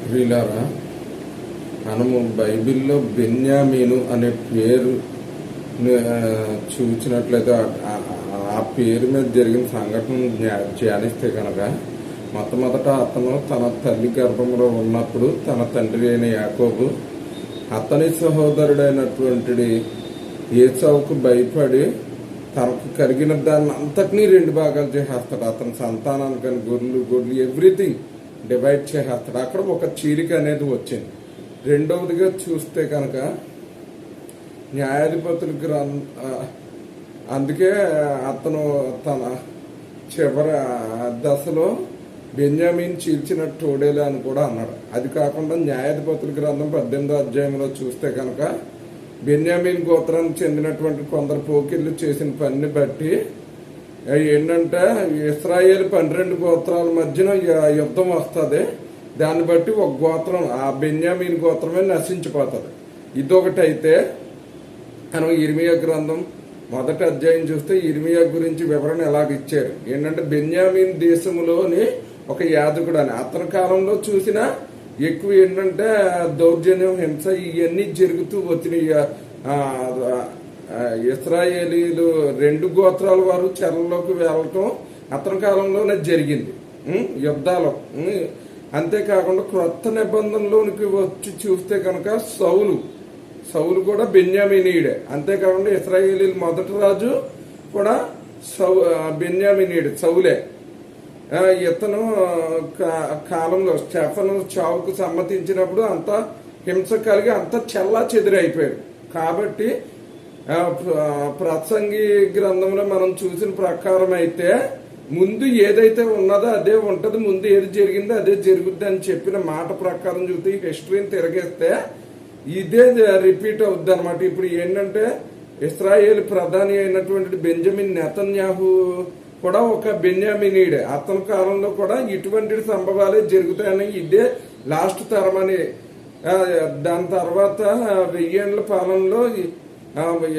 ప్రియులారా, మనము బైబిల్లో బెన్యామీను అనే పేరు చూసినట్లయితే ఆ పేరు మీద జరిగిన సంఘటన ధ్యానిస్తే కనుక మొట్టమొదట అతను తన తల్లి గర్భంలో ఉన్నప్పుడు తన తండ్రి అయిన యాకోబు అతని సహోదరుడైనటువంటి ఏసావుకు భయపడి తనకు కలిగిన దాన్ని అంతటినీ 2 భాగాలు చేసేస్తాడు. అతని సంతానానికని గొర్రెలు ఎవ్రీథింగ్ డివైడ్ చేసేస్తాడు. అక్కడ ఒక చీలిక అనేది వచ్చింది. రెండవదిగా చూస్తే కనుక న్యాయాధిపతులకి అందుకే అతను తన చివరి దశలో బెన్యామీన్ చీల్చిన టోడేలే అని కూడా అన్నాడు. అది కాకుండా న్యాయాధిపతుల గ్రంథం 18వ అధ్యాయంలో చూస్తే కనుక బెన్యామీన్ గోత్రానికి చెందినటువంటి కొందరు పోకిళ్ళు చేసిన పనిని బట్టి ఏంటంటే ఇశ్రాయేల్ 12 గోత్రాల మధ్యన యుద్ధం వస్తుంది. దాన్ని బట్టి ఒక గోత్రం, ఆ బెన్యామీన్ గోత్రమే నశించిపోతుంది. ఇదొకటి. అయితే మనం ఇర్మియా గ్రంథం 1వ అధ్యాయం చూస్తే ఇర్మియా గురించి వివరణ ఎలాగిచ్చారు. ఏంటంటే బెన్యామీన్ దేశంలోని ఒక యాజకుడు అని అతని కాలంలో చూసిన ఎక్కువ ఏంటంటే దౌర్జన్యం, హింస ఇవన్నీ జరుగుతూ వచ్చినాయి. ఇశ్రాయేలీలు 2 గోత్రాల వారు చెరలోకి వెళ్ళటం అతని కాలంలోనే జరిగింది, యుద్ధాలు. అంతేకాకుండా క్రొత్త నిబంధనలోనికి వచ్చి చూస్తే కనుక సౌలు కూడా బెన్యామీనీయుడే. అంతేకాకుండా ఇశ్రాయేలీలు మొదటి రాజు కూడా బెన్యామీనీయుడు, సౌలే. ఇతను కాలంలో స్టెఫను చావుకు సమ్మతించినప్పుడు అంత హింస కలిగి అంత చెల్లా చెదిరైపోయాడు. కాబట్టి ప్రసంగి గ్రంథంలో మనం చూసిన ప్రకారం అయితే ముందు ఏదైతే ఉన్నదో అదే ఉంటది, ముందు ఏది జరిగిందో అదే జరుగుద్ది అని చెప్పిన మాట ప్రకారం చూస్తే ఈ హిస్టరీని తిరగేస్తే ఇదే రిపీట్ అవుద్ది అనమాట. ఇప్పుడు ఏంటంటే ఇశ్రాయేల్ ప్రధాని అయినటువంటి బెంజమిన్ నెతన్యాహు కూడా ఒక బెన్యామీనీయుడే. అతని కాలంలో కూడా ఇటువంటి సంభవాలే జరుగుతాయని ఇదే లాస్ట్ తరం అని. దాని తర్వాత 1000 ఏళ్ల పాలనలో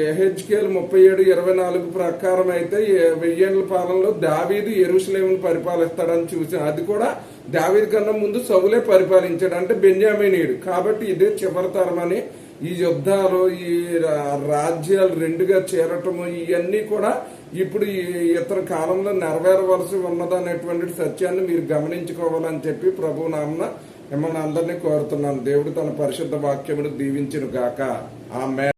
యెహెజ్కేలు 37:24 ప్రకారం అయితే 1000 ఏళ్ల పాలనలో దావీదు యెరూషలేమును పరిపాలిస్తాడని చూసి అది కూడా దావీదు కన్నా ముందు సౌలే పరిపాలించాడు, అంటే బెన్యామీనీయుడు. కాబట్టి ఇదే చివరి తరం అని. ఈ యుద్ధాలు, ఈ రాజ్యాలు 2గా చేరటము ఇవన్నీ కూడా ఇప్పుడు ఇతర కాలంలో నెరవేరవలసి ఉన్నదనేటువంటి సత్యాన్ని మీరు గమనించుకోవాలని చెప్పి ప్రభు నామన మిమ్మల్ని అందరినీ కోరుతున్నాను. దేవుడు తన పరిశుద్ధ వాక్యమును దీవించును గాక. ఆమేన్.